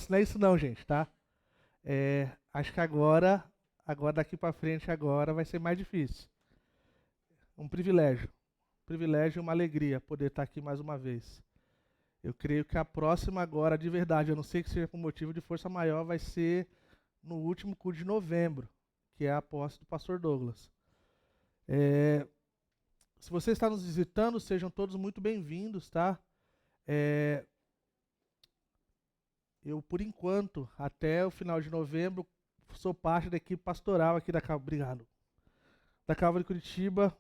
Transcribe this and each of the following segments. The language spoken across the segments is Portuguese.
Não é isso não, gente, tá? Acho que agora daqui para frente agora vai ser mais difícil. Um privilégio e uma alegria poder estar aqui mais uma vez. Eu creio que a próxima agora, de verdade, eu não sei que seja por motivo de força maior, vai ser no último culto de novembro, que é a posse do pastor Douglas. Se você está nos visitando, sejam todos muito bem-vindos, tá? Eu, por enquanto, até o final de novembro, sou parte da equipe pastoral aqui da Calvary, obrigado, da Calvary Curitiba,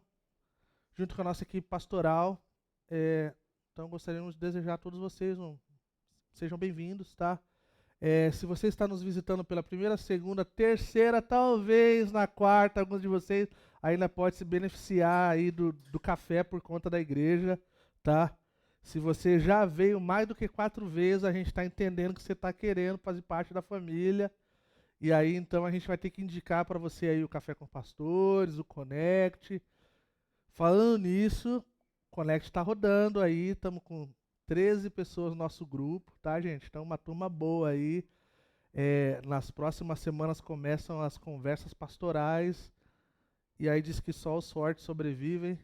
junto com a nossa equipe pastoral. Então, gostaríamos de desejar a todos vocês sejam bem-vindos, tá? Se você está nos visitando pela primeira, segunda, terceira, talvez na quarta, alguns de vocês ainda pode se beneficiar aí do café por conta da igreja, tá? Se você já veio mais do que 4 vezes, a gente está entendendo que você está querendo fazer parte da família. E aí, então, a gente vai ter que indicar para você aí o Café com Pastores, o Connect. Falando nisso, o Connect está rodando aí, estamos com 13 pessoas no nosso grupo, tá, gente? Então, uma turma boa aí. Nas próximas semanas começam as conversas pastorais. E aí diz que só os fortes sobrevivem.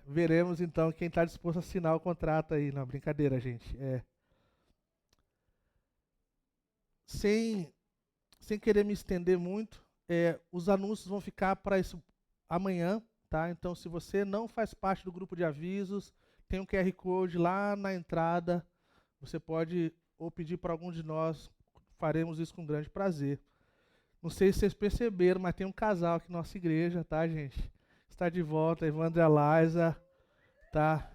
Veremos então quem está disposto a assinar o contrato aí. Não, brincadeira, gente. Sem querer me estender muito, os anúncios vão ficar para isso amanhã, tá? Então, se você não faz parte do grupo de avisos, tem um QR Code lá na entrada. Você pode ou pedir para algum de nós, faremos isso com grande prazer. Não sei se vocês perceberam, mas tem um casal aqui na nossa igreja, tá, gente? Está de volta, Evandro e a Liza, tá?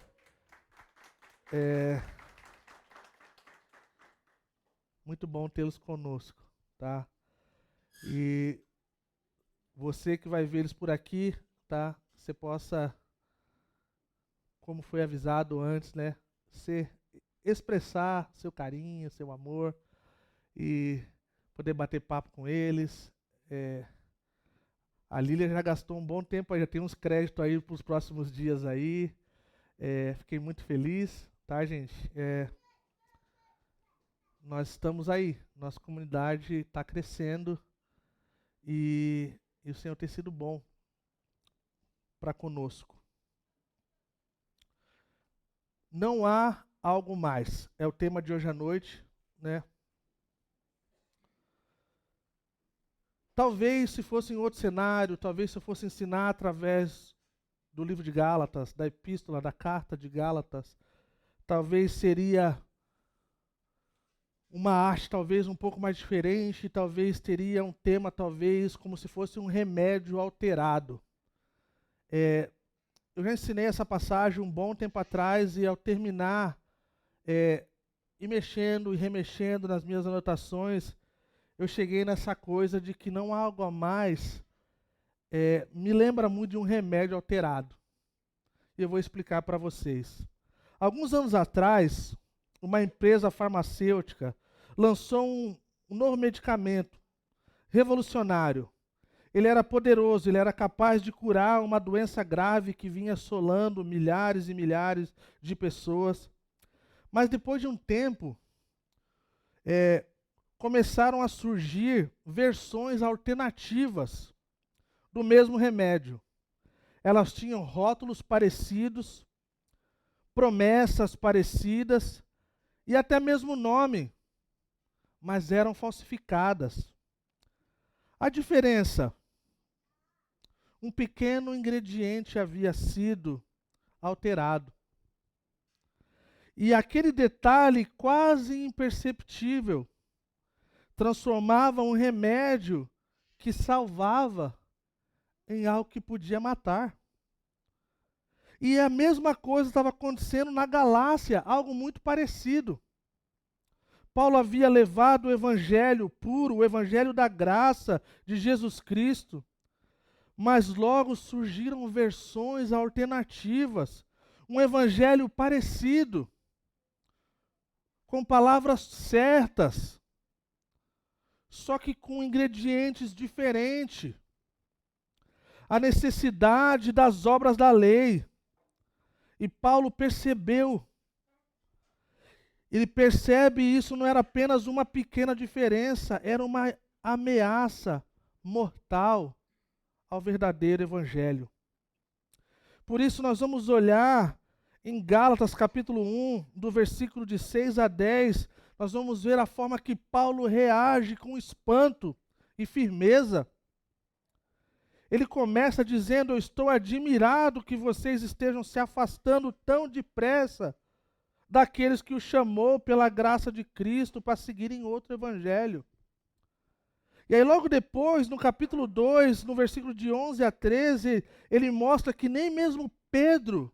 Muito bom tê-los conosco, tá? E você que vai ver eles por aqui, tá? Você possa, como foi avisado antes, né? Expressar seu carinho, seu amor e poder bater papo com eles. A Lília já gastou um bom tempo, já tem uns créditos aí para os próximos dias aí. Fiquei muito feliz, tá, gente? Nós estamos aí, nossa comunidade está crescendo e o Senhor tem sido bom para conosco. Não há algo mais, é o tema de hoje à noite, né? Talvez se fosse em outro cenário, talvez se eu fosse ensinar através do livro de Gálatas, da epístola, da carta de Gálatas, talvez seria uma arte talvez um pouco mais diferente, talvez teria um tema talvez como se fosse um remédio alterado. Eu já ensinei essa passagem um bom tempo atrás e ao terminar e mexendo e remexendo nas minhas anotações, eu cheguei nessa coisa de que não há algo a mais, me lembra muito de um remédio alterado. E eu vou explicar para vocês. Alguns anos atrás, uma empresa farmacêutica lançou um novo medicamento revolucionário. Ele era poderoso, ele era capaz de curar uma doença grave que vinha assolando milhares e milhares de pessoas. Mas depois de um tempo, começaram a surgir versões alternativas do mesmo remédio. Elas tinham rótulos parecidos, promessas parecidas e até mesmo nome, mas eram falsificadas. A diferença: um pequeno ingrediente havia sido alterado. E aquele detalhe quase imperceptível transformava um remédio que salvava em algo que podia matar. E a mesma coisa estava acontecendo na Galácia, algo muito parecido. Paulo havia levado o evangelho puro, o evangelho da graça de Jesus Cristo, mas logo surgiram versões alternativas, um evangelho parecido, com palavras certas, só que com ingredientes diferentes. A necessidade das obras da lei. E Paulo percebeu. ele percebe isso não era apenas uma pequena diferença, era uma ameaça mortal ao verdadeiro evangelho. Por isso nós vamos olhar em Gálatas capítulo 1, do versículo de 6 a 10, nós vamos ver a forma que Paulo reage com espanto e firmeza. Ele começa dizendo: eu estou admirado que vocês estejam se afastando tão depressa daqueles que o chamou pela graça de Cristo para seguirem outro evangelho. E aí logo depois, no capítulo 2, no versículo de 11 a 13, ele mostra que nem mesmo Pedro,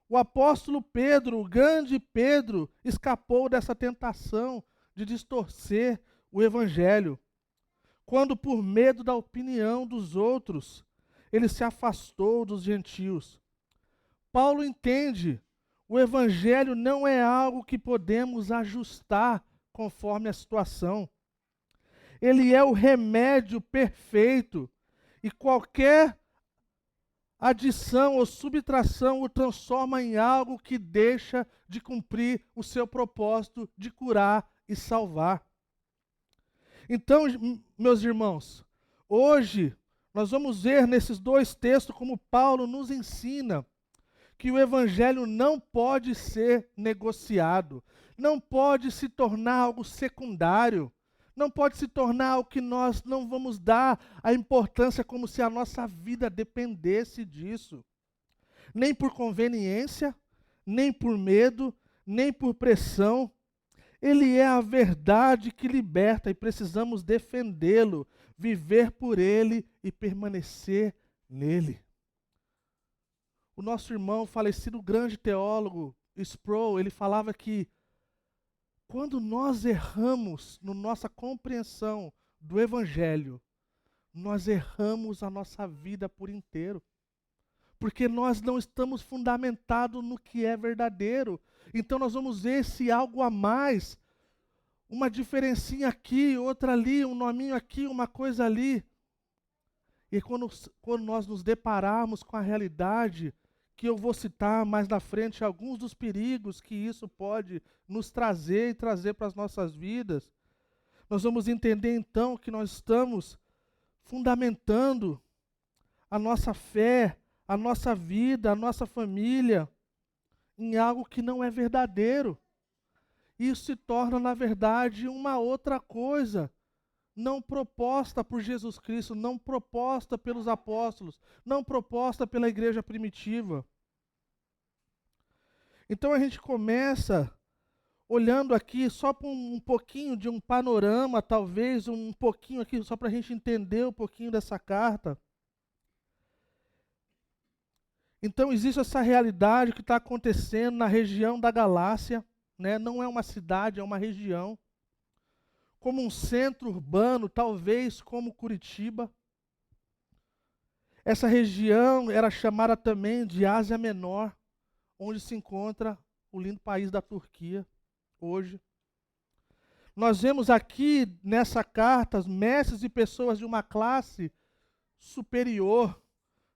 o apóstolo Pedro, o grande Pedro, escapou dessa tentação de distorcer o evangelho. Quando, por medo da opinião dos outros, ele se afastou dos gentios. Paulo entende, o evangelho não é algo que podemos ajustar conforme a situação. Ele é o remédio perfeito e qualquer adição ou subtração o transforma em algo que deixa de cumprir o seu propósito de curar e salvar. Então, meus irmãos, hoje nós vamos ver nesses dois textos como Paulo nos ensina que o evangelho não pode ser negociado, não pode se tornar algo secundário, não pode se tornar algo que nós não vamos dar a importância como se a nossa vida dependesse disso. Nem por conveniência, nem por medo, nem por pressão. Ele é a verdade que liberta e precisamos defendê-lo, viver por ele e permanecer nele. O nosso irmão falecido, grande teólogo, Sproul, ele falava que quando nós erramos na nossa compreensão do evangelho, nós erramos a nossa vida por inteiro. Porque nós não estamos fundamentados no que é verdadeiro. Então nós vamos ver esse algo a mais, uma diferencinha aqui, outra ali, um nominho aqui, uma coisa ali. E quando nós nos depararmos com a realidade, que eu vou citar mais na frente alguns dos perigos que isso pode nos trazer e trazer para as nossas vidas, nós vamos entender então que nós estamos fundamentando a nossa fé, a nossa vida, a nossa família em algo que não é verdadeiro. Isso se torna, na verdade, uma outra coisa, não proposta por Jesus Cristo, não proposta pelos apóstolos, não proposta pela igreja primitiva. Então a gente começa olhando aqui só para um pouquinho de um panorama, talvez um pouquinho aqui, só para a gente entender um pouquinho dessa carta. Então existe essa realidade que está acontecendo na região da Galácia, né? Não é uma cidade, é uma região, como um centro urbano, talvez como Curitiba. Essa região era chamada também de Ásia Menor, onde se encontra o lindo país da Turquia, hoje. Nós vemos aqui nessa carta mestres e pessoas de uma classe superior,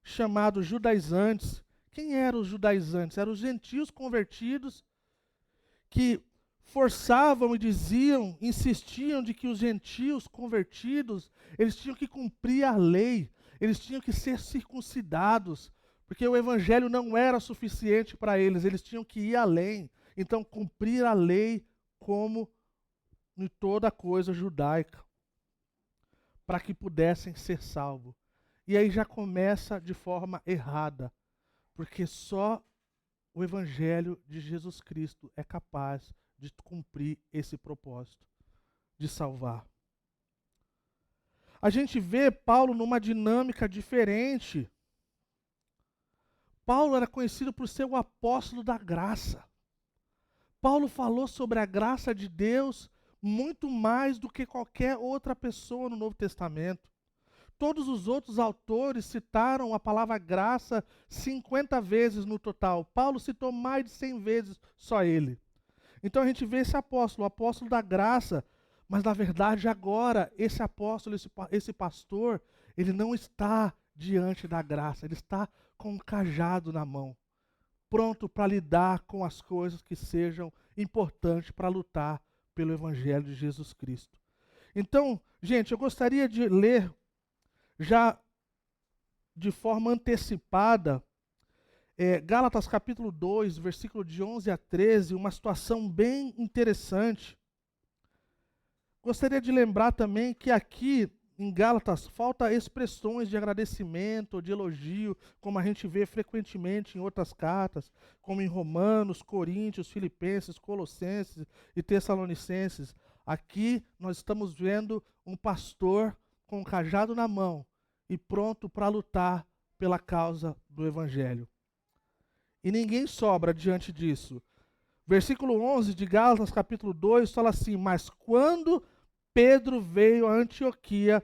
chamados judaizantes. Quem eram os judaizantes? Eram os gentios convertidos que forçavam e diziam, insistiam de que os gentios convertidos, eles tinham que cumprir a lei, eles tinham que ser circuncidados, porque o evangelho não era suficiente para eles, eles tinham que ir além. Então, cumprir a lei como em toda coisa judaica, para que pudessem ser salvos. E aí já começa de forma errada, porque só o evangelho de Jesus Cristo é capaz de cumprir esse propósito, de salvar. A gente vê Paulo numa dinâmica diferente. Paulo era conhecido por ser o apóstolo da graça. Paulo falou sobre a graça de Deus muito mais do que qualquer outra pessoa no Novo Testamento. Todos os outros autores citaram a palavra graça 50 vezes no total. Paulo citou mais de 100 vezes só ele. Então a gente vê esse apóstolo, o apóstolo da graça, mas na verdade agora esse apóstolo, esse pastor, ele não está diante da graça, ele está com um cajado na mão. pronto para lidar com as coisas que sejam importantes para lutar pelo Evangelho de Jesus Cristo. Então, gente, eu gostaria de ler já de forma antecipada Gálatas capítulo 2, versículo de 11 a 13, uma situação bem interessante. Gostaria de lembrar também que aqui em Gálatas falta expressões de agradecimento, de elogio, como a gente vê frequentemente em outras cartas, como em Romanos, Coríntios, Filipenses, Colossenses e Tessalonicenses. Aqui nós estamos vendo um pastor com um cajado na mão e pronto para lutar pela causa do Evangelho. E ninguém sobra diante disso. Versículo 11 de Gálatas capítulo 2 fala assim: mas quando Pedro veio a Antioquia,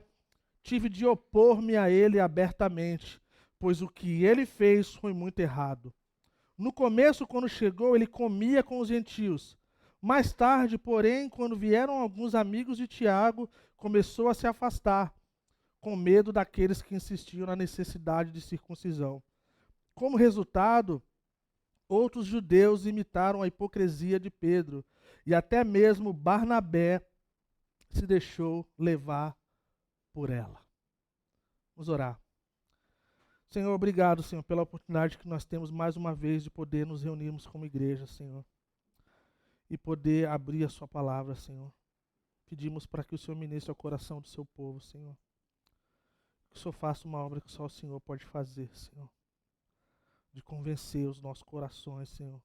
tive de opor-me a ele abertamente, pois o que ele fez foi muito errado. No começo, quando chegou, ele comia com os gentios. Mais tarde, porém, quando vieram alguns amigos de Tiago, começou a se afastar, com medo daqueles que insistiam na necessidade de circuncisão. Como resultado, outros judeus imitaram a hipocrisia de Pedro, e até mesmo Barnabé se deixou levar por ela. Vamos orar. Senhor, obrigado, Senhor, pela oportunidade que nós temos mais uma vez de poder nos reunirmos como igreja, Senhor, e poder abrir a sua palavra, Senhor. Pedimos para que o Senhor ministre ao coração do seu povo, Senhor. Que o Senhor faça uma obra que só o Senhor pode fazer, Senhor. De convencer os nossos corações, Senhor.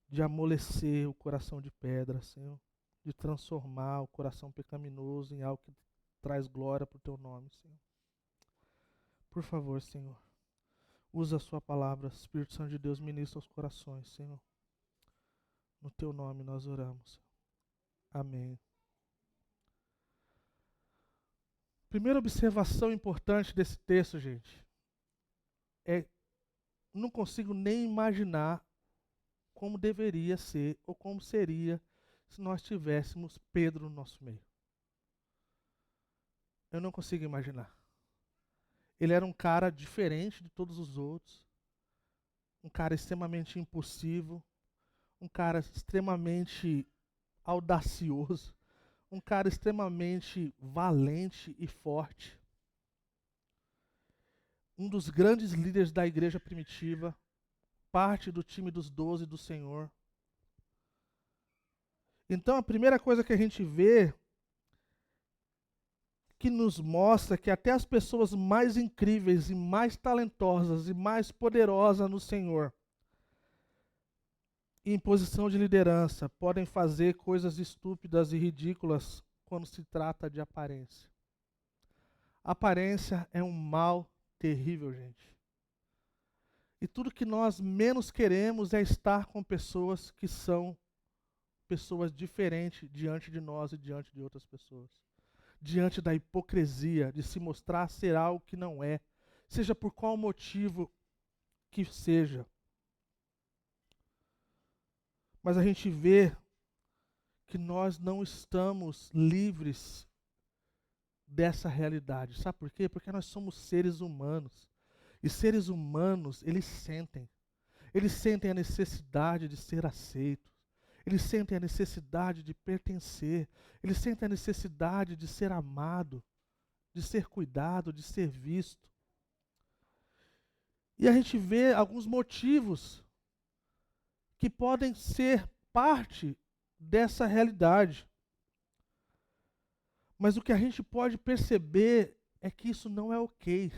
De amolecer o coração de pedra, Senhor. De transformar o coração pecaminoso em algo que traz glória para o teu nome, Senhor. Por favor, Senhor, usa a sua palavra. Espírito Santo de Deus, ministra os corações, Senhor. No teu nome nós oramos. Amém. Primeira observação importante desse texto, gente, não consigo nem imaginar como deveria ser ou como seria se nós tivéssemos Pedro no nosso meio. Eu não consigo imaginar. Ele era um cara diferente de todos os outros, um cara extremamente impulsivo, um cara extremamente audacioso, um cara extremamente valente e forte. Um dos grandes líderes da igreja primitiva, parte do time dos 12 do Senhor. Então a primeira coisa que a gente vê, que nos mostra que até as pessoas mais incríveis e mais talentosas e mais poderosas no Senhor, em posição de liderança, podem fazer coisas estúpidas e ridículas quando se trata de aparência. Aparência é um mal terrível, gente. E tudo que nós menos queremos é estar com pessoas que são pessoas diferentes diante de nós e diante de outras pessoas. Diante da hipocrisia de se mostrar ser algo que não é, seja por qual motivo que seja. Mas a gente vê que nós não estamos livres dessa realidade. Sabe por quê? Porque nós somos seres humanos. E seres humanos, eles sentem. Eles sentem a necessidade de ser aceitos. Eles sentem a necessidade de pertencer. Eles sentem a necessidade de ser amado, de ser cuidado, de ser visto. E a gente vê alguns motivos que podem ser parte dessa realidade. Mas o que a gente pode perceber é que isso não é ok.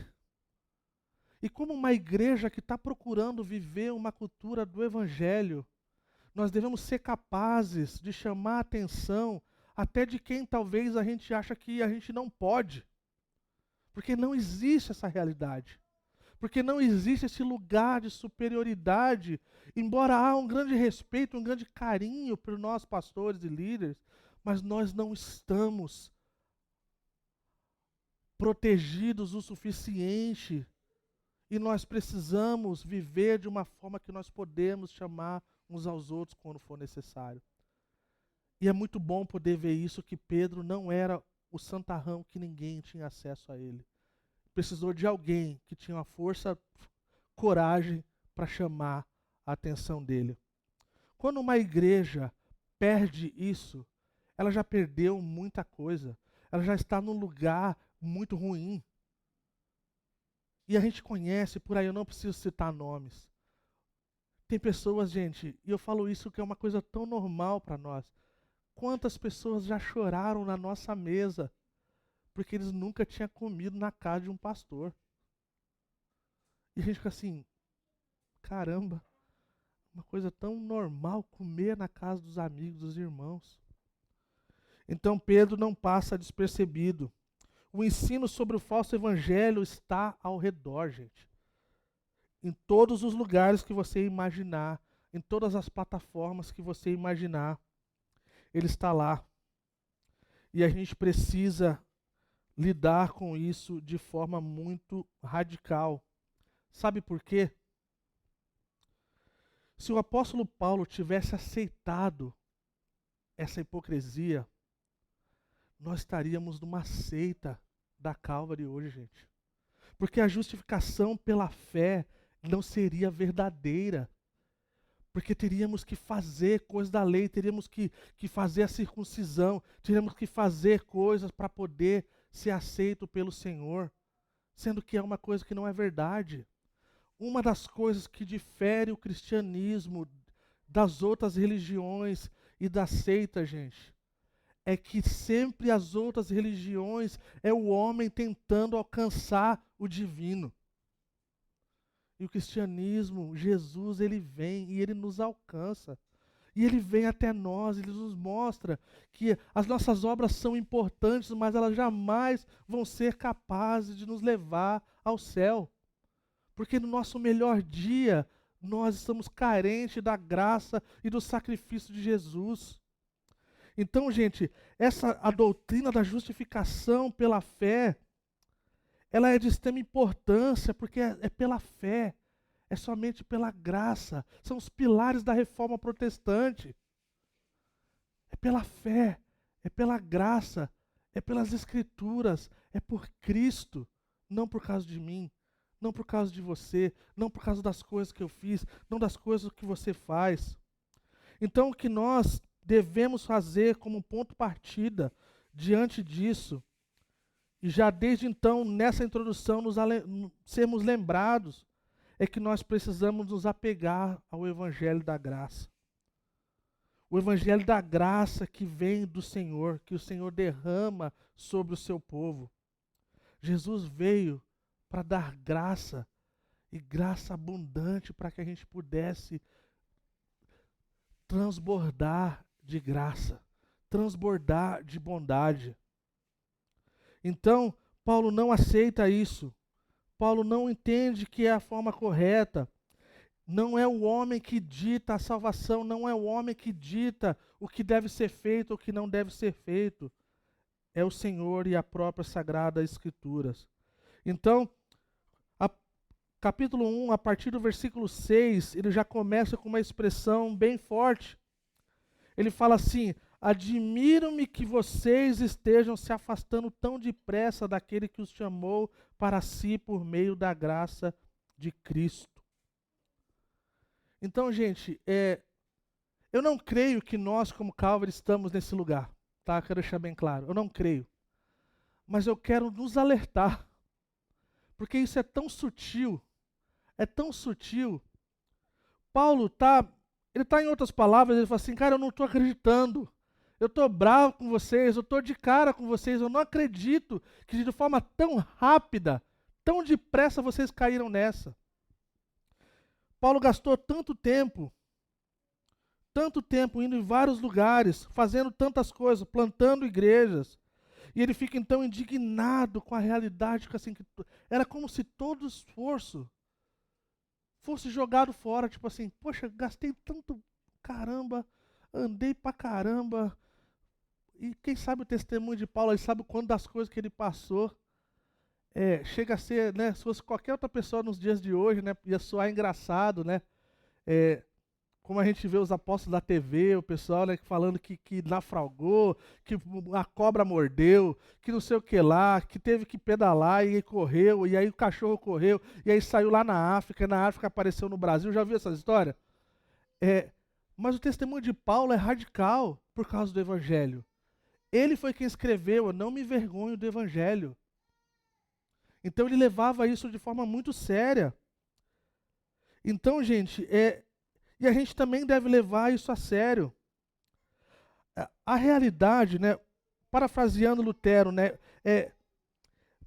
E como uma igreja que está procurando viver uma cultura do Evangelho, nós devemos ser capazes de chamar a atenção até de quem talvez a gente acha que a gente não pode. Porque não existe essa realidade. Porque não existe esse lugar de superioridade, embora há um grande respeito, um grande carinho por nós pastores e líderes, mas nós não estamos protegidos o suficiente e nós precisamos viver de uma forma que nós podemos chamar uns aos outros quando for necessário. E é muito bom poder ver isso, que Pedro não era o santarrão que ninguém tinha acesso a ele. Precisou de alguém que tinha uma força, coragem para chamar a atenção dele. Quando uma igreja perde isso, ela já perdeu muita coisa. Ela já está num lugar muito ruim. E a gente conhece, por aí eu não preciso citar nomes. Tem pessoas, gente, e eu falo isso que é uma coisa tão normal para nós. Quantas pessoas já choraram na nossa mesa porque eles nunca tinham comido na casa de um pastor? E a gente fica assim, caramba, uma coisa tão normal comer na casa dos amigos, dos irmãos. Então Pedro não passa despercebido. O ensino sobre o falso evangelho está ao redor, gente. Em todos os lugares que você imaginar, em todas as plataformas que você imaginar, ele está lá. E a gente precisa lidar com isso de forma muito radical. Sabe por quê? Se o apóstolo Paulo tivesse aceitado essa hipocrisia, nós estaríamos numa seita da Calvary hoje, gente. Porque a justificação pela fé não seria verdadeira. Porque teríamos que fazer coisas da lei, teríamos que fazer a circuncisão, teríamos que fazer coisas para poder ser aceito pelo Senhor, sendo que é uma coisa que não é verdade. Uma das coisas que difere o cristianismo das outras religiões e da seita, gente, é que sempre as outras religiões é o homem tentando alcançar o divino. E o cristianismo, Jesus, ele vem e ele nos alcança. E ele vem até nós, ele nos mostra que as nossas obras são importantes, mas elas jamais vão ser capazes de nos levar ao céu. Porque no nosso melhor dia, nós estamos carentes da graça e do sacrifício de Jesus. Então, gente, a doutrina da justificação pela fé, ela é de extrema importância, porque é pela fé, é somente pela graça. São os pilares da reforma protestante. É pela fé, é pela graça, é pelas escrituras, é por Cristo, não por causa de mim, não por causa de você, não por causa das coisas que eu fiz, não das coisas que você faz. Então, o que nós devemos fazer como ponto partida diante disso, e já desde então, nessa introdução, sermos lembrados, é que nós precisamos nos apegar ao Evangelho da Graça. O Evangelho da Graça que vem do Senhor, que o Senhor derrama sobre o seu povo. Jesus veio para dar graça, e graça abundante para que a gente pudesse transbordar de graça, transbordar de bondade. Então, Paulo não aceita isso. Paulo não entende que é a forma correta. Não é o homem que dita a salvação, não é o homem que dita o que deve ser feito ou o que não deve ser feito. É o Senhor e a própria Sagrada Escrituras. Então, capítulo 1, a partir do versículo 6, ele já começa com uma expressão bem forte. Ele fala assim: admiro-me que vocês estejam se afastando tão depressa daquele que os chamou para si por meio da graça de Cristo. Então, gente, eu não creio que nós, como Calvary, estamos nesse lugar. Tá? Quero deixar bem claro. Eu não creio. Mas eu quero nos alertar. Porque isso é tão sutil. É tão sutil. Paulo ele está em outras palavras, ele fala assim, cara, eu não estou acreditando. Eu estou bravo com vocês, eu estou de cara com vocês, eu não acredito que de forma tão rápida, tão depressa vocês caíram nessa. Paulo gastou tanto tempo indo em vários lugares, fazendo tantas coisas, plantando igrejas, e ele fica então indignado com a realidade, que assim, era como se todo o esforço fosse jogado fora, tipo assim, poxa, gastei tanto, caramba, andei pra caramba. E quem sabe o testemunho de Paulo, ele sabe o quanto das coisas que ele passou. Chega a ser, né, se fosse qualquer outra pessoa nos dias de hoje, né, ia soar engraçado, né? Como a gente vê os apóstolos da TV, o pessoal, né, falando que naufragou, que a cobra mordeu, que não sei o que lá, que teve que pedalar e aí correu, e aí o cachorro correu, e aí saiu lá na África, e na África apareceu no Brasil. Já viu essa história? Mas o testemunho de Paulo é radical por causa do evangelho. Ele foi quem escreveu: eu não me envergonho do evangelho. Então ele levava isso de forma muito séria. Então, gente, e a gente também deve levar isso a sério. A realidade, né, parafraseando Lutero, né,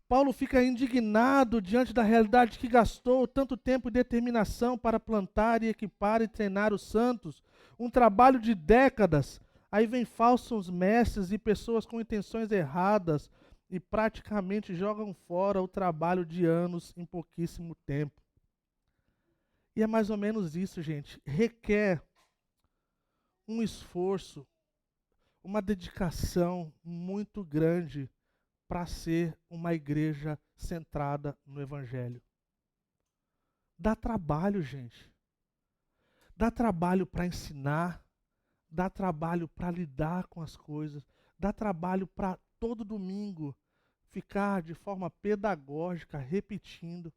Paulo fica indignado diante da realidade que gastou tanto tempo e determinação para plantar e equipar e treinar os santos, um trabalho de décadas. Aí vem falsos mestres e pessoas com intenções erradas e praticamente jogam fora o trabalho de anos em pouquíssimo tempo. E é mais ou menos isso, gente. Requer um esforço, uma dedicação muito grande para ser uma igreja centrada no Evangelho. Dá trabalho, gente. Dá trabalho para ensinar, dá trabalho para lidar com as coisas, dá trabalho para todo domingo ficar de forma pedagógica, repetindo.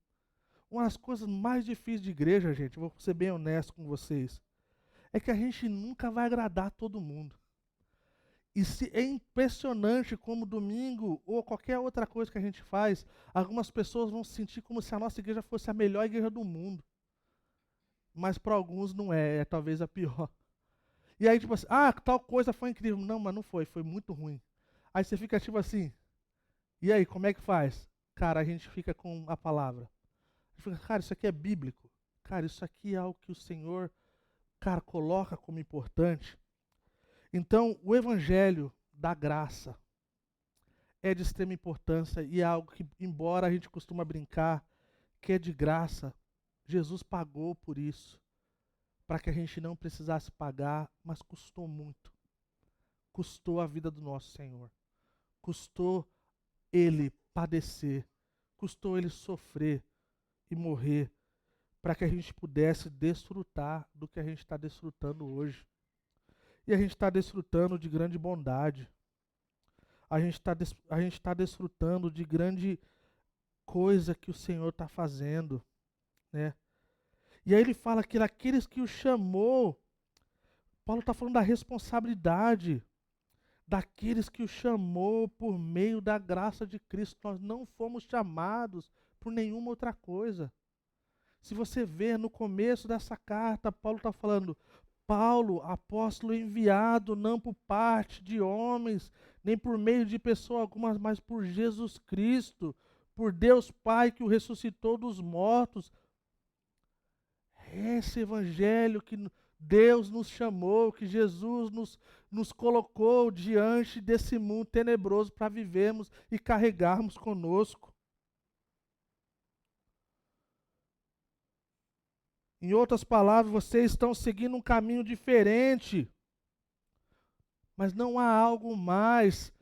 Uma das coisas mais difíceis de igreja, gente, vou ser bem honesto com vocês, é que a gente nunca vai agradar todo mundo. E é impressionante como domingo ou qualquer outra coisa que a gente faz, algumas pessoas vão se sentir como se a nossa igreja fosse a melhor igreja do mundo. Mas para alguns não é talvez a pior. E aí, tipo assim, tal coisa foi incrível. Não, mas não foi, foi muito ruim. Aí você fica tipo assim, e aí, como é que faz? Cara, a gente fica com a palavra. A gente fica, cara, isso aqui é bíblico. Cara, isso aqui é algo que o Senhor, cara, coloca como importante. Então, o evangelho da graça é de extrema importância e é algo que, embora a gente costuma brincar, que é de graça, Jesus pagou por isso, para que a gente não precisasse pagar, mas custou muito. Custou a vida do nosso Senhor. Custou Ele padecer. Custou Ele sofrer e morrer, para que a gente pudesse desfrutar do que a gente está desfrutando hoje. E a gente está desfrutando de grande bondade. A gente está desfrutando de grande coisa que o Senhor está fazendo, né? E aí ele fala que aqueles que o chamou, Paulo está falando da responsabilidade daqueles que o chamou por meio da graça de Cristo. Nós não fomos chamados por nenhuma outra coisa. Se você ver no começo dessa carta, Paulo está falando: Paulo, apóstolo enviado, não por parte de homens, nem por meio de pessoa alguma, mas por Jesus Cristo, por Deus Pai que o ressuscitou dos mortos. Esse evangelho que Deus nos chamou, que Jesus nos colocou diante desse mundo tenebroso para vivermos e carregarmos conosco. Em outras palavras, vocês estão seguindo um caminho diferente, mas não há algo mais.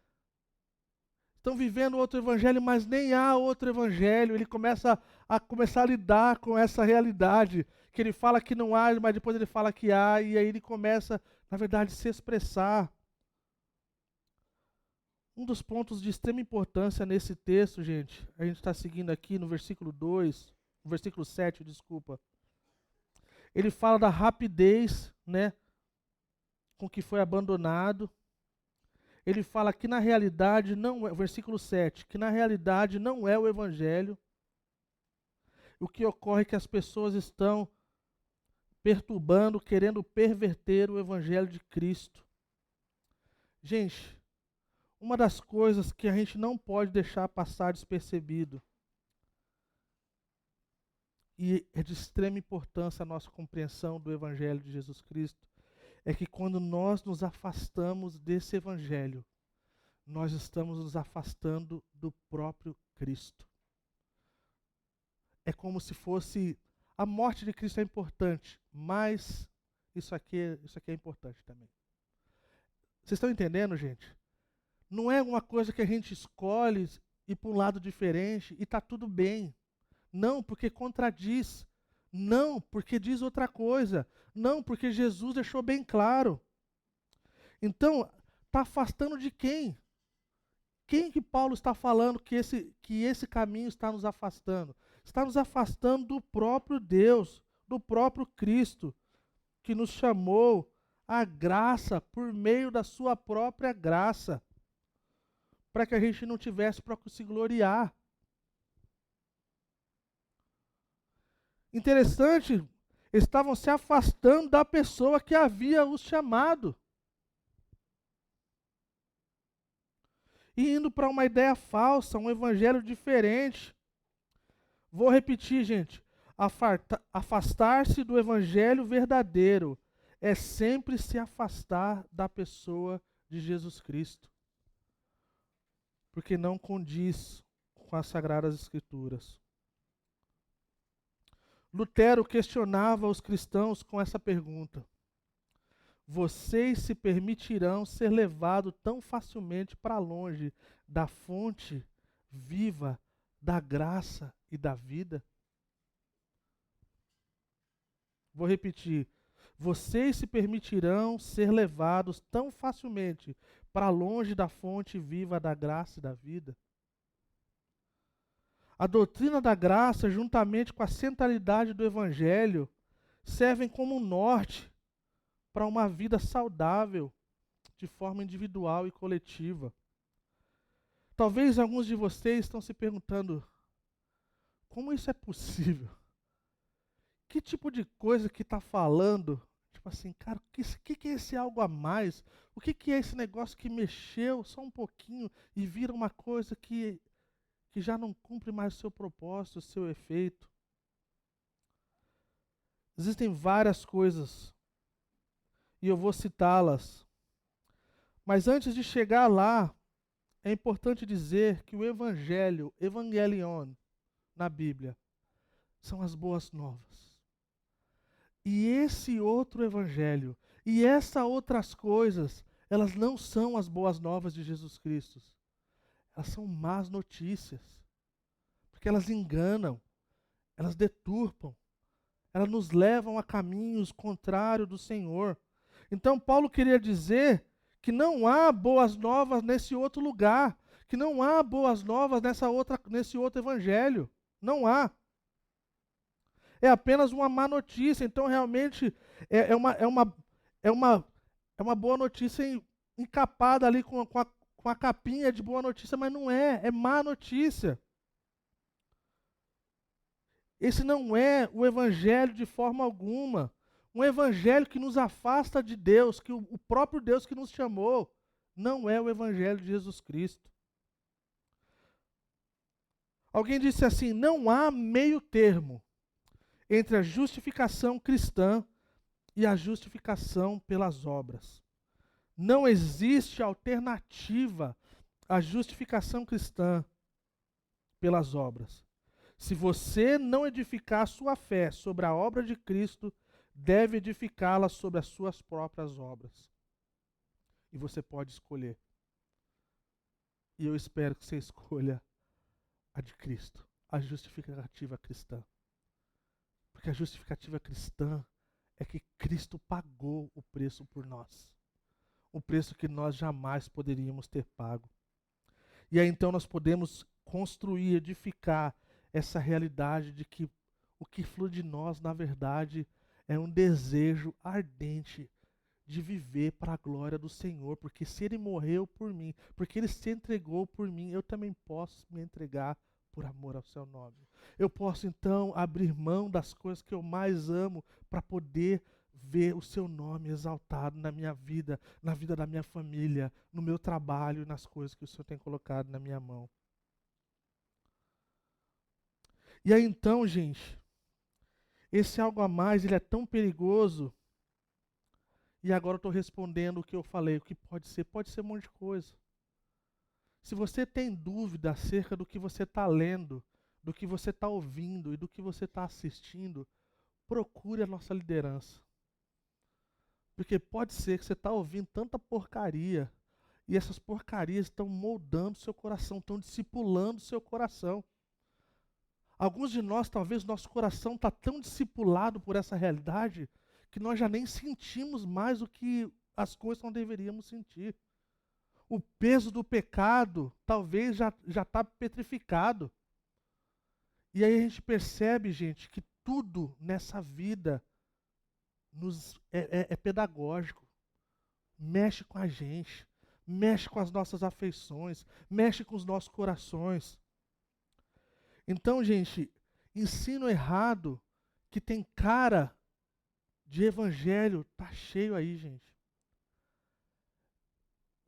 Estão vivendo outro evangelho, mas nem há outro evangelho. Ele começa a lidar com essa realidade, que ele fala que não há, mas depois ele fala que há, e aí ele começa, na verdade, a se expressar. Um dos pontos de extrema importância nesse texto, gente, a gente está seguindo aqui no versículo 2, no versículo 7, desculpa. Ele fala da rapidez, né, com que foi abandonado. Ele fala que na realidade não é, versículo 7, que na realidade não é o evangelho. O que ocorre é que as pessoas estão perturbando, querendo perverter o evangelho de Cristo. Gente, uma das coisas que a gente não pode deixar passar despercebido, e é de extrema importância a nossa compreensão do evangelho de Jesus Cristo, é que quando nós nos afastamos desse evangelho, nós estamos nos afastando do próprio Cristo. É como se fosse, a morte de Cristo é importante, mas isso aqui é importante também. Vocês estão entendendo, gente? Não é uma coisa que a gente escolhe ir para um lado diferente e está tudo bem. Não, porque contradiz. Não, porque diz outra coisa. Não, porque Jesus deixou bem claro. Então, está afastando de quem? Quem que Paulo está falando que esse caminho está nos afastando? Está nos afastando do próprio Deus, do próprio Cristo, que nos chamou à graça por meio da sua própria graça, para que a gente não tivesse para se gloriar. Interessante, estavam se afastando da pessoa que havia os chamado. E indo para uma ideia falsa, um evangelho diferente. Vou repetir, gente. Afastar-se do evangelho verdadeiro é sempre se afastar da pessoa de Jesus Cristo. Porque não condiz com as Sagradas Escrituras. Lutero questionava os cristãos com essa pergunta: vocês se permitirão ser levados tão facilmente para longe da fonte viva da graça e da vida? Vou repetir. Vocês se permitirão ser levados tão facilmente para longe da fonte viva da graça e da vida? A doutrina da graça, juntamente com a centralidade do Evangelho, servem como norte para uma vida saudável, de forma individual e coletiva. Talvez alguns de vocês estão se perguntando, como isso é possível? Que tipo de coisa que está falando? Tipo assim, cara, o que é esse algo a mais? O que é esse negócio que mexeu só um pouquinho e vira uma coisa que já não cumpre mais o seu propósito, o seu efeito? Existem várias coisas e eu vou citá-las. Mas antes de chegar lá, é importante dizer que o evangelho, evangelion, na Bíblia, são as boas novas. E esse outro evangelho, e essas outras coisas, elas não são as boas novas de Jesus Cristo. Elas são más notícias. Porque elas enganam, elas deturpam, elas nos levam a caminhos contrários do Senhor. Então Paulo queria dizer que não há boas novas nesse outro lugar, que não há boas novas nesse outro evangelho. Não há. É apenas uma má notícia. Então realmente é uma boa notícia encapada ali com a capinha de boa notícia, mas não é, é má notícia. Esse não é o evangelho de forma alguma. Um evangelho que nos afasta de Deus, que o próprio Deus que nos chamou, não é o evangelho de Jesus Cristo. Alguém disse assim: não há meio termo entre a justificação cristã e a justificação pelas obras. Não existe alternativa à justificação cristã pelas obras. Se você não edificar a sua fé sobre a obra de Cristo, deve edificá-la sobre as suas próprias obras. E você pode escolher. E eu espero que você escolha a de Cristo, a justificativa cristã. Porque a justificativa cristã é que Cristo pagou o preço por nós. O preço que nós jamais poderíamos ter pago. E aí então nós podemos construir, edificar essa realidade de que o que flui de nós, na verdade, é um desejo ardente de viver para a glória do Senhor. Porque se Ele morreu por mim, porque Ele se entregou por mim, eu também posso me entregar por amor ao seu nome. Eu posso então abrir mão das coisas que eu mais amo para poder ver o seu nome exaltado na minha vida, na vida da minha família, no meu trabalho e nas coisas que o Senhor tem colocado na minha mão. E aí então, gente, esse algo a mais, ele é tão perigoso. E agora eu estou respondendo o que eu falei, o que pode ser um monte de coisa. Se você tem dúvida acerca do que você está lendo, do que você está ouvindo e do que você está assistindo, procure a nossa liderança. Porque pode ser que você está ouvindo tanta porcaria, e essas porcarias estão moldando seu coração, estão discipulando seu coração. Alguns de nós, talvez, nosso coração está tão discipulado por essa realidade, que nós já nem sentimos mais o que as coisas não deveríamos sentir. O peso do pecado talvez já está petrificado. E aí a gente percebe, gente, que tudo nessa vida é pedagógico, mexe com a gente, mexe com as nossas afeições, mexe com os nossos corações. Então, gente, ensino errado que tem cara de evangelho, tá cheio aí, gente.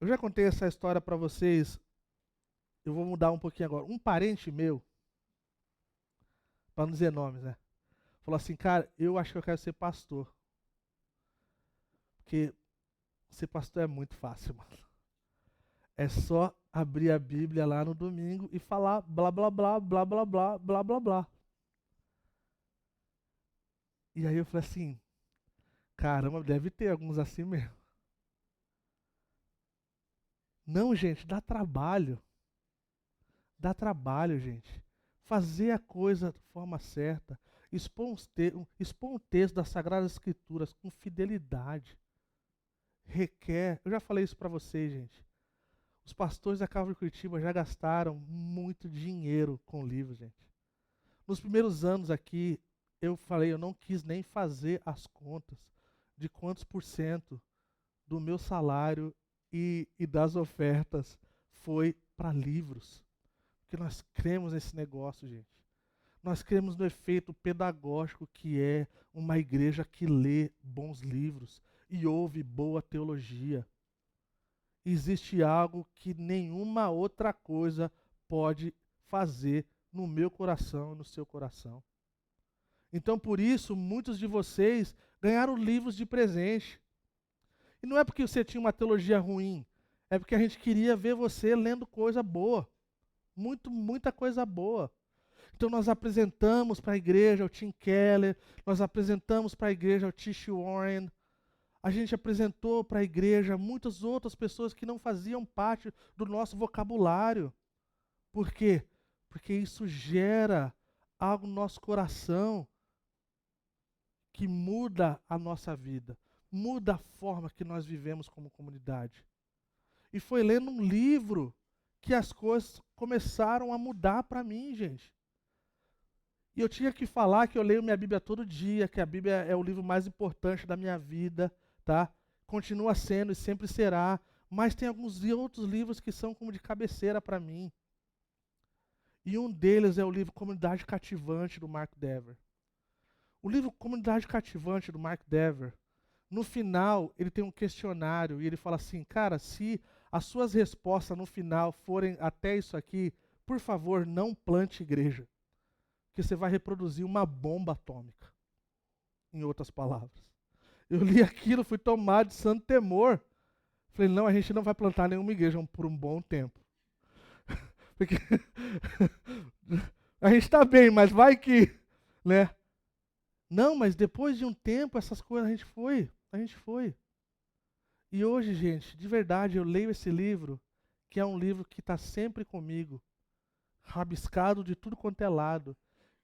Eu já contei essa história para vocês, eu vou mudar um pouquinho agora. Um parente meu, para não dizer nomes, né? Falou assim, cara, eu acho que eu quero ser pastor. Porque ser pastor é muito fácil, mano. É só abrir a Bíblia lá no domingo e falar blá blá blá, blá blá blá, blá blá blá. E aí eu falei assim, caramba, deve ter alguns assim mesmo. Não, gente, dá trabalho. Dá trabalho, gente. Fazer a coisa de forma certa. Expor um texto das Sagradas Escrituras com fidelidade. Requer. Eu já falei isso para vocês, gente. Os pastores da Calvary Curitiba já gastaram muito dinheiro com livros, gente. Nos primeiros anos aqui, eu falei, eu não quis nem fazer as contas de quantos por cento do meu salário e das ofertas foi para livros. Porque nós cremos nesse negócio, gente. Nós cremos no efeito pedagógico que é uma igreja que lê bons livros e ouve boa teologia. Existe algo que nenhuma outra coisa pode fazer no meu coração e no seu coração. Então, por isso, muitos de vocês ganharam livros de presente. E não é porque você tinha uma teologia ruim, é porque a gente queria ver você lendo coisa boa. Muita coisa boa. Então nós apresentamos para a igreja o Tim Keller, nós apresentamos para a igreja o Tish Warren, a gente apresentou para a igreja muitas outras pessoas que não faziam parte do nosso vocabulário. Por quê? Porque isso gera algo no nosso coração que muda a nossa vida, muda a forma que nós vivemos como comunidade. E foi lendo um livro que as coisas começaram a mudar para mim, gente. E eu tinha que falar que eu leio minha Bíblia todo dia, que a Bíblia é o livro mais importante da minha vida, tá? Continua sendo e sempre será, mas tem alguns outros livros que são como de cabeceira para mim. E um deles é o livro Comunidade Cativante, do Mark Dever. O livro Comunidade Cativante, do Mark Dever, no final, ele tem um questionário e ele fala assim, cara, se as suas respostas no final forem até isso aqui, por favor, não plante igreja. Porque você vai reproduzir uma bomba atômica. Em outras palavras. Eu li aquilo, fui tomado de santo temor. Falei, não, a gente não vai plantar nenhuma igreja por um bom tempo. Porque a gente está bem, mas vai que, né? Não, mas depois de um tempo, essas coisas a gente foi. E hoje, gente, de verdade, eu leio esse livro, que é um livro que está sempre comigo, rabiscado de tudo quanto é lado.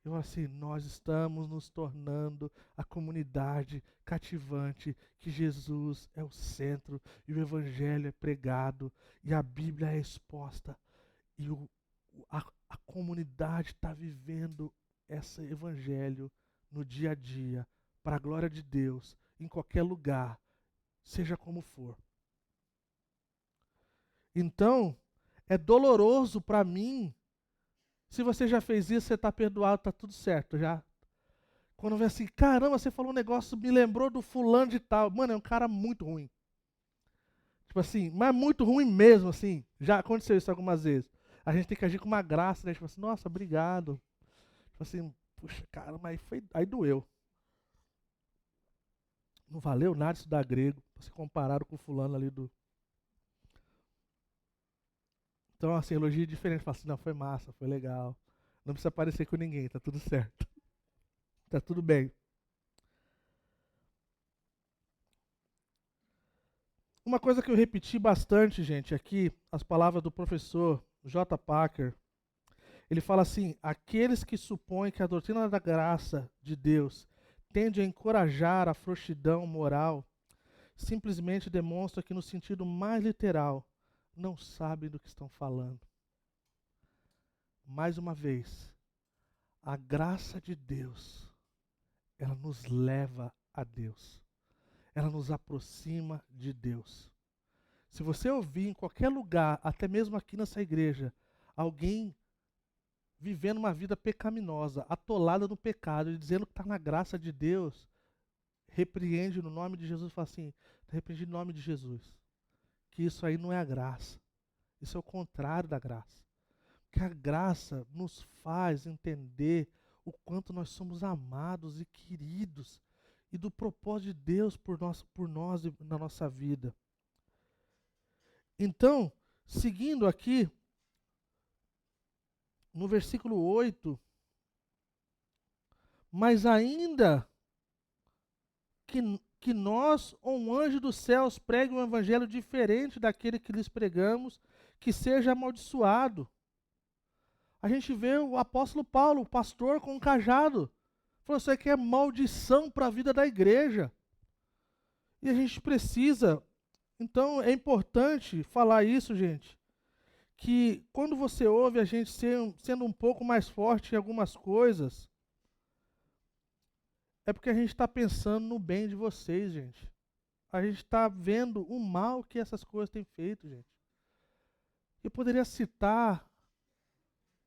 Eu falo assim, nós estamos nos tornando a comunidade cativante, que Jesus é o centro, e o Evangelho é pregado, e a Bíblia é exposta, e a comunidade está vivendo esse Evangelho no dia a dia, para a glória de Deus, em qualquer lugar, seja como for. Então, é doloroso para mim. Se você já fez isso, você está perdoado, está tudo certo. Já. Quando vem assim, caramba, você falou um negócio, me lembrou do fulano de tal. Mano, é um cara muito ruim. Tipo assim, mas muito ruim mesmo, assim. Já aconteceu isso algumas vezes. A gente tem que agir com uma graça, né? Tipo assim, nossa, obrigado. Tipo assim, puxa, cara, mas foi. Aí doeu. Não valeu nada estudar grego, pra ser comparado com o fulano ali do. Então, assim, elogio diferente. Fala assim, não, foi massa, foi legal. Não precisa parecer com ninguém, tá tudo certo. Tá tudo bem. Uma coisa que eu repeti bastante, gente, aqui, as palavras do professor J. Packer, ele fala assim: aqueles que supõem que a doutrina da graça de Deus tende a encorajar a frouxidão moral, simplesmente demonstram que, no sentido mais literal, não sabem do que estão falando. Mais uma vez, a graça de Deus, ela nos leva a Deus. ela nos aproxima de Deus. Se você ouvir em qualquer lugar, até mesmo aqui nessa igreja, alguém vivendo uma vida pecaminosa, atolada no pecado e dizendo que está na graça de Deus, repreende no nome de Jesus e fala assim, repreende no nome de Jesus. Que isso aí não é a graça. Isso é o contrário da graça. Porque a graça nos faz entender o quanto nós somos amados e queridos e do propósito de Deus por nós e na nossa vida. Então, seguindo aqui, no versículo 8, mas ainda que nós ou um anjo dos céus pregue um evangelho diferente daquele que lhes pregamos, que seja amaldiçoado. A gente vê o apóstolo Paulo, o pastor com um cajado, falou, isso aqui é maldição para a vida da igreja. E a gente precisa, então é importante falar isso, gente, que quando você ouve a gente sendo um pouco mais forte em algumas coisas, é porque a gente está pensando no bem de vocês, gente. A gente está vendo o mal que essas coisas têm feito, gente. Eu poderia citar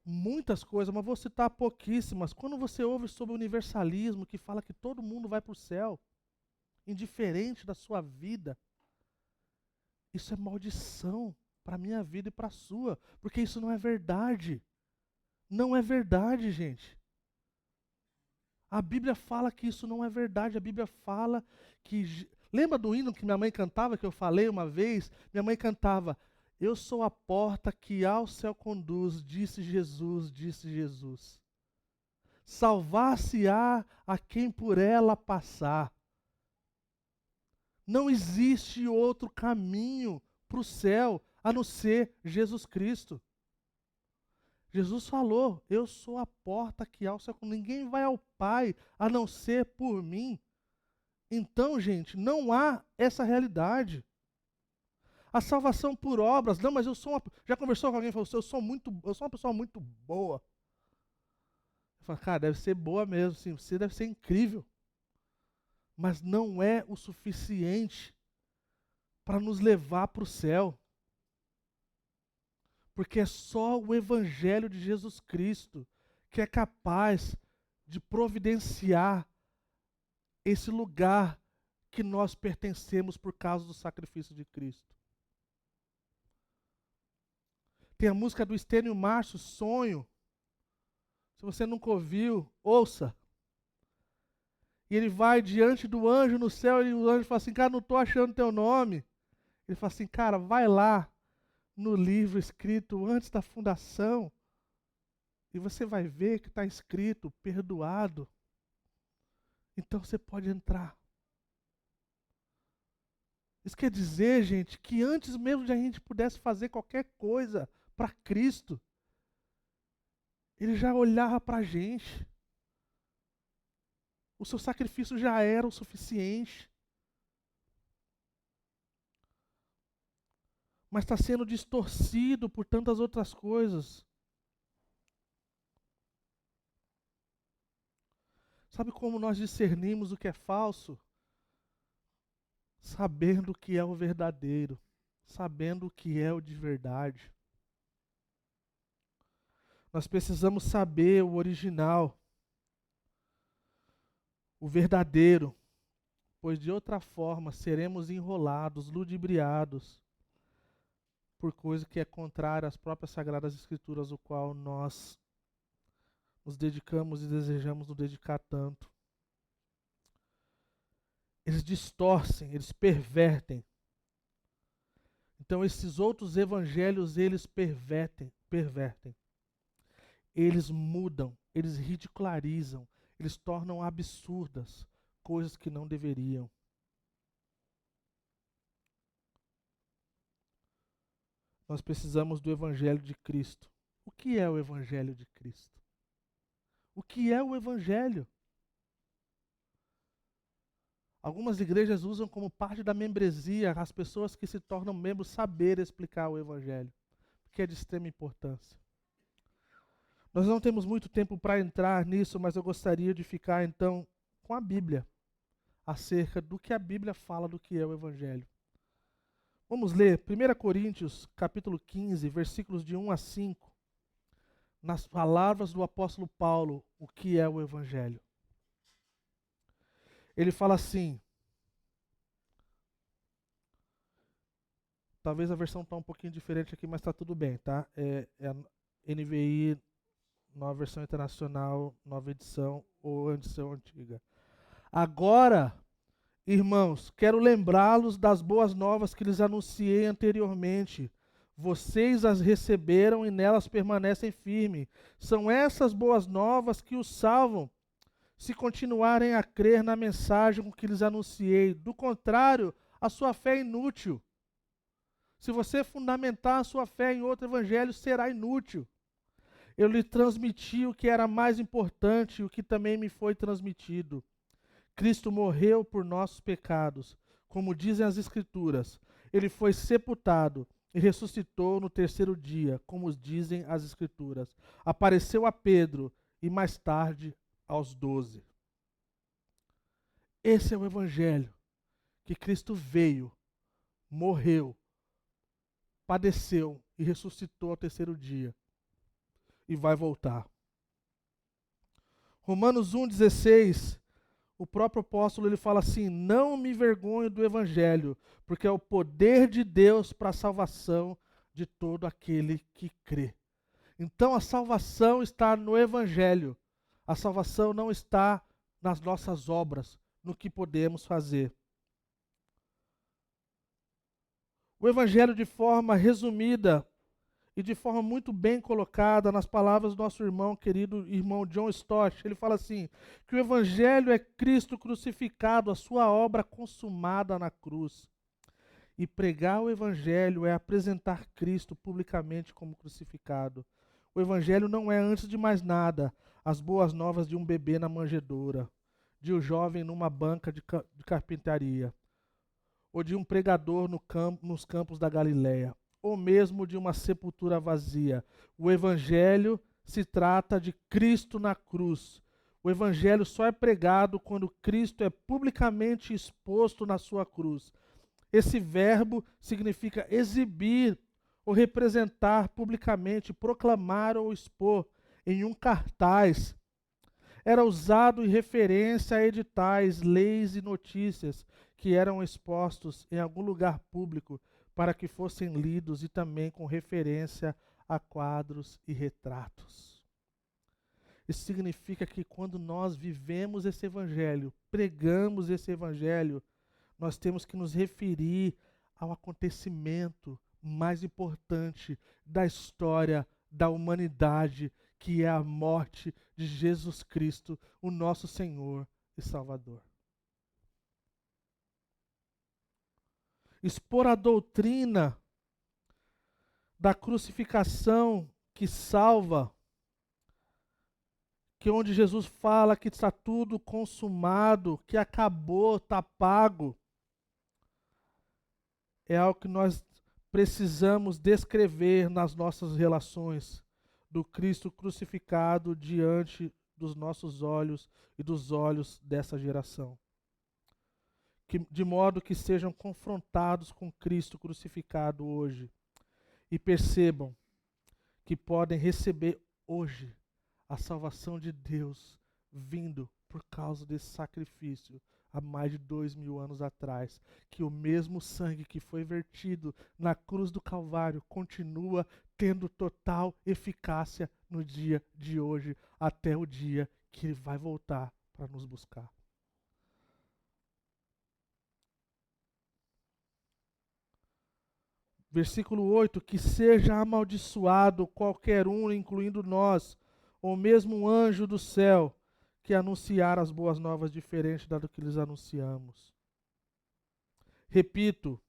muitas coisas, mas vou citar pouquíssimas. Quando você ouve sobre o universalismo, que fala que todo mundo vai para o céu, indiferente da sua vida, isso é maldição para a minha vida e para a sua, porque isso não é verdade. Não é verdade, gente. A Bíblia fala que isso não é verdade. A Bíblia fala que... Lembra do hino que minha mãe cantava, que eu falei uma vez? Minha mãe cantava, eu sou a porta que ao céu conduz, disse Jesus, disse Jesus. Salvar-se-á a quem por ela passar. Não existe outro caminho para o céu a não ser Jesus Cristo. Jesus falou, eu sou a porta que ao céu, ninguém vai ao Pai a não ser por mim. Então, gente, não há essa realidade. A salvação por obras, não, mas eu sou uma... Já conversou com alguém e falou assim, eu sou uma pessoa muito boa. Eu falo, cara, deve ser boa mesmo, sim, você deve ser incrível. Mas não é o suficiente para nos levar para o céu. Porque é só o Evangelho de Jesus Cristo que é capaz de providenciar esse lugar que nós pertencemos por causa do sacrifício de Cristo. Tem a música do Estênio Márcio, Sonho. Se você nunca ouviu, ouça. E ele vai diante do anjo no céu e o anjo fala assim, cara, não estou achando teu nome. Ele fala assim, cara, vai lá no livro escrito antes da fundação e você vai ver que está escrito perdoado. Então você pode entrar. Isso quer dizer, gente, que antes mesmo de a gente pudesse fazer qualquer coisa para Cristo, Ele já olhava para a gente. O seu sacrifício já era o suficiente. Mas está sendo distorcido por tantas outras coisas. Sabe como nós discernimos o que é falso? Sabendo o que é o verdadeiro, sabendo o que é o de verdade. Nós precisamos saber o original, o verdadeiro, pois de outra forma seremos enrolados, ludibriados por coisa que é contrária às próprias Sagradas Escrituras, o qual nós nos dedicamos e desejamos nos dedicar tanto. Eles distorcem, eles pervertem. Então esses outros evangelhos, eles pervertem. Eles mudam, eles ridicularizam, eles tornam absurdas coisas que não deveriam. Nós precisamos do Evangelho de Cristo. O que é o Evangelho de Cristo? O que é o Evangelho? Algumas igrejas usam como parte da membresia as pessoas que se tornam membros saber explicar o Evangelho, porque é de extrema importância. Nós não temos muito tempo para entrar nisso, mas eu gostaria de ficar então com a Bíblia. acerca do que a Bíblia fala do que é o Evangelho. Vamos ler 1 Coríntios, capítulo 15, versículos de 1 a 5, nas palavras do apóstolo Paulo, o que é o Evangelho. Ele fala assim, talvez a versão está um pouquinho diferente aqui, mas está tudo bem, tá? É a NVI, nova versão internacional, nova edição ou edição antiga. Agora, irmãos, quero lembrá-los das boas novas que lhes anunciei anteriormente. Vocês as receberam e nelas permanecem firmes. São essas boas novas que os salvam, se continuarem a crer na mensagem que lhes anunciei. Do contrário, a sua fé é inútil. Se você fundamentar a sua fé em outro evangelho, será inútil. Eu lhe transmiti o que era mais importante, o que também me foi transmitido. Cristo morreu por nossos pecados, como dizem as Escrituras. Ele foi sepultado e ressuscitou no terceiro dia, como dizem as Escrituras. Apareceu a Pedro e mais tarde aos 12. Esse é o Evangelho, que Cristo veio, morreu, padeceu e ressuscitou ao terceiro dia e vai voltar. Romanos 1,16, o próprio apóstolo ele fala assim: não me envergonho do Evangelho, porque é o poder de Deus para a salvação de todo aquele que crê. Então a salvação está no Evangelho. A salvação não está nas nossas obras, no que podemos fazer. O Evangelho, de forma resumida e de forma muito bem colocada nas palavras do nosso irmão, querido irmão John Stott, ele fala assim, que o Evangelho é Cristo crucificado, a sua obra consumada na cruz. E pregar o Evangelho é apresentar Cristo publicamente como crucificado. O Evangelho não é, antes de mais nada, as boas novas de um bebê na manjedoura, de um jovem numa banca de carpintaria, ou de um pregador nos campos da Galileia, ou mesmo de uma sepultura vazia. O Evangelho se trata de Cristo na cruz. O Evangelho só é pregado quando Cristo é publicamente exposto na sua cruz. Esse verbo significa exibir ou representar publicamente, proclamar ou expor em um cartaz. Era usado em referência a editais, leis e notícias que eram expostos em algum lugar público para que fossem lidos e também com referência a quadros e retratos. Isso significa que quando nós vivemos esse evangelho, pregamos esse evangelho, nós temos que nos referir ao acontecimento mais importante da história da humanidade, que é a morte de Jesus Cristo, o nosso Senhor e Salvador. Expor a doutrina da crucificação que salva, que onde Jesus fala que está tudo consumado, que acabou, está pago, é algo que nós precisamos descrever nas nossas relações do Cristo crucificado diante dos nossos olhos e dos olhos dessa geração. De modo que sejam confrontados com Cristo crucificado hoje e percebam que podem receber hoje a salvação de Deus vindo por causa desse sacrifício há mais de 2000 anos atrás, que o mesmo sangue que foi vertido na cruz do Calvário continua tendo total eficácia no dia de hoje, até o dia que Ele vai voltar para nos buscar. Versículo 8, que seja amaldiçoado qualquer um, incluindo nós, ou mesmo um anjo do céu, que anunciar as boas novas diferentes da do que lhes anunciamos. Repito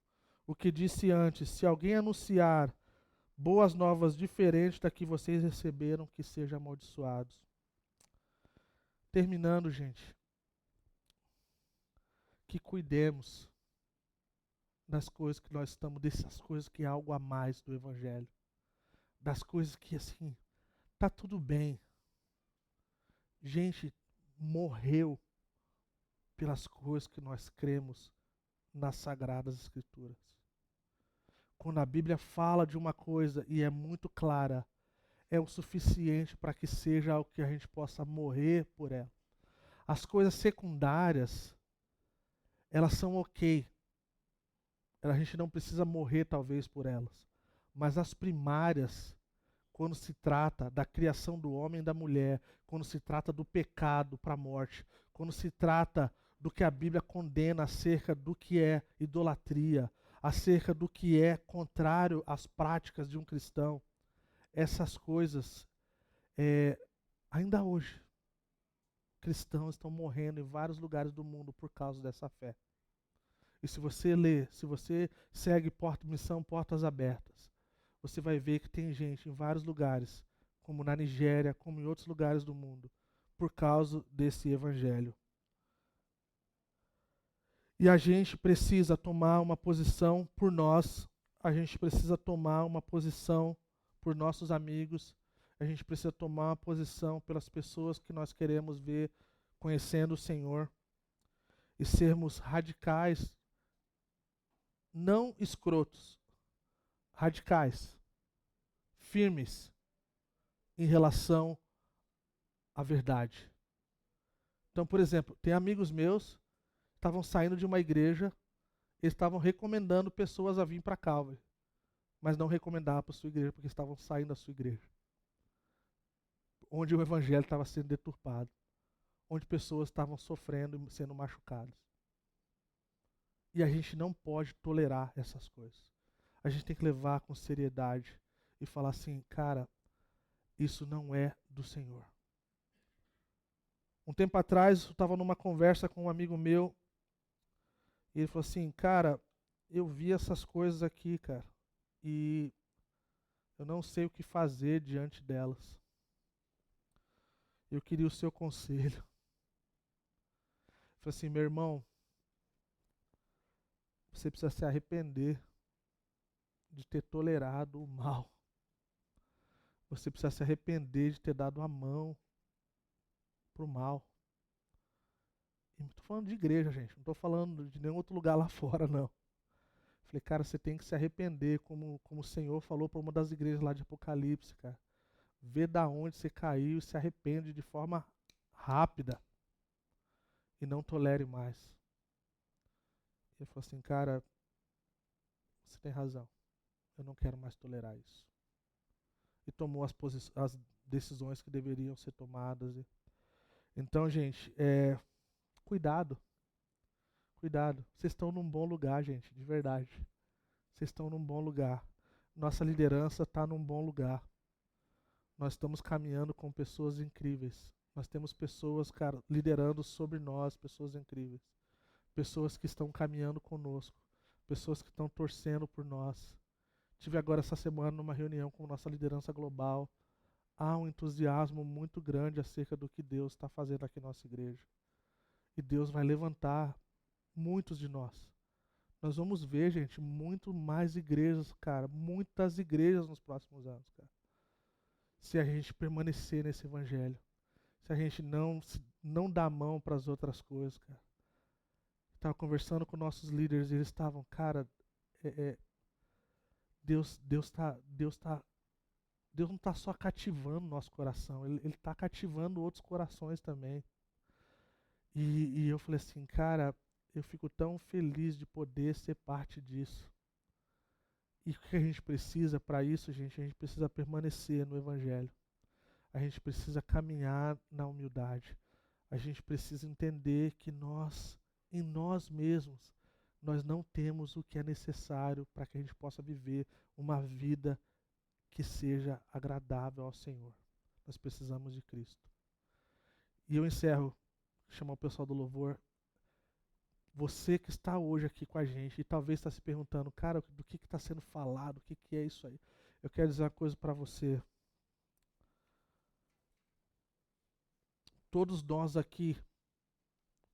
o que disse antes, se alguém anunciar boas novas diferentes da que vocês receberam, que sejam amaldiçoados. Terminando, gente, que cuidemos das coisas que nós estamos, dessas coisas que é algo a mais do Evangelho, das coisas que assim, tá tudo bem. Gente, morreu, pelas coisas que nós cremos nas Sagradas Escrituras. Quando a Bíblia fala de uma coisa e é muito clara, é o suficiente para que seja algo que a gente possa morrer por ela. As coisas secundárias, elas são ok. A gente não precisa morrer talvez por elas. Mas as primárias, quando se trata da criação do homem e da mulher, quando se trata do pecado para a morte, quando se trata do que a Bíblia condena acerca do que é idolatria, acerca do que é contrário às práticas de um cristão, essas coisas, ainda hoje, cristãos estão morrendo em vários lugares do mundo por causa dessa fé. E se você lê, se você segue Missão Portas Abertas, você vai ver que tem gente em vários lugares, como na Nigéria, como em outros lugares do mundo, por causa desse evangelho. E a gente precisa tomar uma posição por nós, a gente precisa tomar uma posição por nossos amigos, a gente precisa tomar uma posição pelas pessoas que nós queremos ver conhecendo o Senhor e sermos radicais, não escrotos, radicais, firmes em relação à verdade. Então, por exemplo, tem amigos meus que estavam saindo de uma igreja, eles estavam recomendando pessoas a vir para Calvary, mas não recomendavam para a sua igreja porque estavam saindo da sua igreja, onde o evangelho estava sendo deturpado, onde pessoas estavam sofrendo e sendo machucadas. E a gente não pode tolerar essas coisas. A gente tem que levar com seriedade e falar assim, cara, isso não é do Senhor. Um tempo atrás, eu estava numa conversa com um amigo meu, e ele falou assim, cara, eu vi essas coisas aqui, cara, e eu não sei o que fazer diante delas. Eu queria o seu conselho. Eu falei assim, meu irmão, você precisa se arrepender de ter tolerado o mal. Você precisa se arrepender de ter dado a mão pro mal. E estou falando de igreja, gente. Não estou falando de nenhum outro lugar lá fora, não. Falei, cara, você tem que se arrepender, como o Senhor falou para uma das igrejas lá de Apocalipse, cara. Vê da onde você caiu e se arrepende de forma rápida. E não tolere mais. Ele falou assim, cara, você tem razão. Eu não quero mais tolerar isso. E tomou as decisões que deveriam ser tomadas. Então, gente, cuidado. Cuidado. Vocês estão num bom lugar, gente, de verdade. Vocês estão num bom lugar. Nossa liderança está num bom lugar. Nós estamos caminhando com pessoas incríveis. Nós temos pessoas, cara, liderando sobre nós, pessoas incríveis. Pessoas que estão caminhando conosco. Pessoas que estão torcendo por nós. Tive agora essa semana numa reunião com nossa liderança global. Há um entusiasmo muito grande acerca do que Deus está fazendo aqui na nossa igreja. E Deus vai levantar muitos de nós. Nós vamos ver, gente, muito mais igrejas, cara. Muitas igrejas nos próximos anos, cara. Se a gente permanecer nesse evangelho. Se a gente não dar mão para as outras coisas, cara. Estava conversando com nossos líderes e eles estavam, cara, Deus não está só cativando nosso coração, Ele está cativando outros corações também. E eu falei assim, cara, eu fico tão feliz de poder ser parte disso. E o que a gente precisa para isso, gente? A gente precisa permanecer no Evangelho. A gente precisa caminhar na humildade. A gente precisa entender que em nós mesmos, nós não temos o que é necessário para que a gente possa viver uma vida que seja agradável ao Senhor. Nós precisamos de Cristo. E eu encerro, chamar o pessoal do louvor. Você que está hoje aqui com a gente e talvez está se perguntando, cara, do que está sendo falado, o que é isso aí? Eu quero dizer uma coisa para você. Todos nós aqui,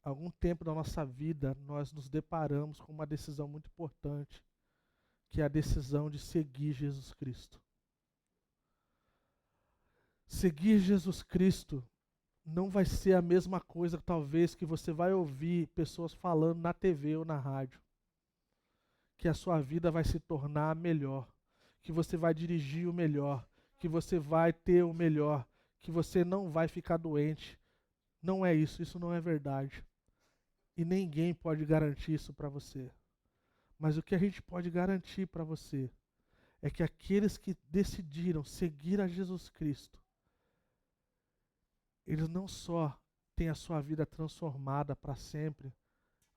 algum tempo da nossa vida, nós nos deparamos com uma decisão muito importante, que é a decisão de seguir Jesus Cristo. Seguir Jesus Cristo não vai ser a mesma coisa, talvez, que você vai ouvir pessoas falando na TV ou na rádio. Que a sua vida vai se tornar melhor, que você vai dirigir o melhor, que você vai ter o melhor, que você não vai ficar doente. Não é isso, isso não é verdade. E ninguém pode garantir isso para você. Mas o que a gente pode garantir para você é que aqueles que decidiram seguir a Jesus Cristo, eles não só têm a sua vida transformada para sempre,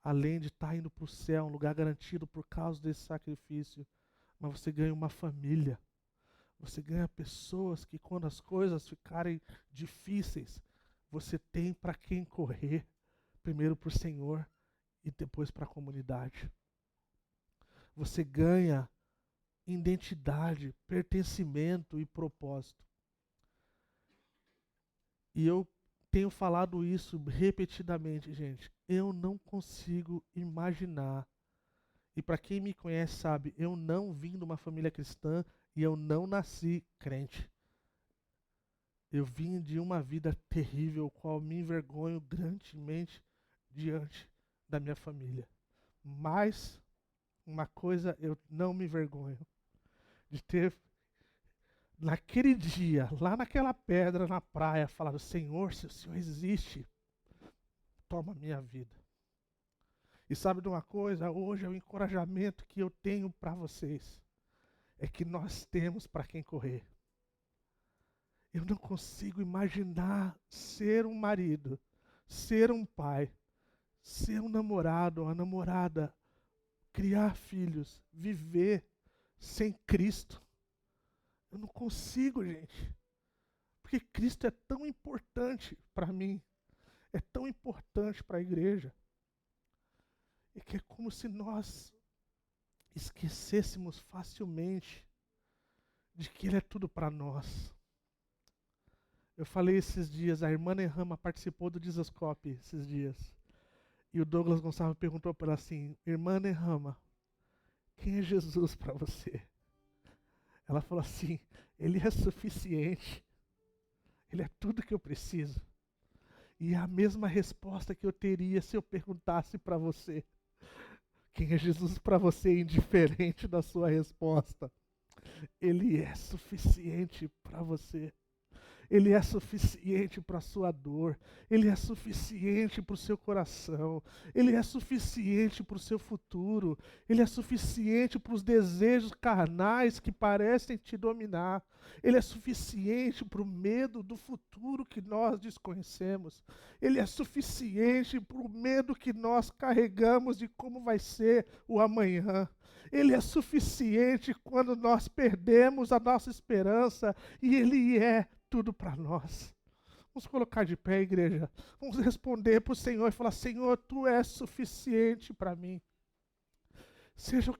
além de estar indo para o céu, um lugar garantido por causa desse sacrifício, mas você ganha uma família. Você ganha pessoas que, quando as coisas ficarem difíceis, você tem para quem correr. Primeiro para o Senhor e depois para a comunidade. Você ganha identidade, pertencimento e propósito. E eu tenho falado isso repetidamente, gente. Eu não consigo imaginar. E para quem me conhece sabe, eu não vim de uma família cristã e eu não nasci crente. Eu vim de uma vida terrível, qual me envergonho grandemente diante da minha família. Mas uma coisa eu não me envergonho, de ter, naquele dia, lá naquela pedra na praia, falado: Senhor, se o Senhor existe, toma minha vida. E sabe de uma coisa? Hoje é o encorajamento que eu tenho para vocês. É que nós temos para quem correr. Eu não consigo imaginar ser um marido, ser um pai, ser um namorado ou uma namorada, criar filhos, viver sem Cristo. Eu não consigo, gente. Porque Cristo é tão importante para mim, é tão importante para a igreja. E que é como se nós esquecêssemos facilmente de que Ele é tudo para nós. Eu falei esses dias, a irmã Nehama participou do Dizascope esses dias. E o Douglas Gonçalves perguntou para ela assim: Irmã Nehama, quem é Jesus para você? Ela falou assim: Ele é suficiente. Ele é tudo que eu preciso. E é a mesma resposta que eu teria se eu perguntasse para você: quem é Jesus para você, indiferente da sua resposta? Ele é suficiente para você. Ele é suficiente para a sua dor. Ele é suficiente para o seu coração. Ele é suficiente para o seu futuro. Ele é suficiente para os desejos carnais que parecem te dominar. Ele é suficiente para o medo do futuro que nós desconhecemos. Ele é suficiente para o medo que nós carregamos de como vai ser o amanhã. Ele é suficiente quando nós perdemos a nossa esperança, e Ele é tudo para nós. Vamos colocar de pé, igreja. Vamos responder para o Senhor e falar: Senhor, Tu és suficiente para mim. Seja o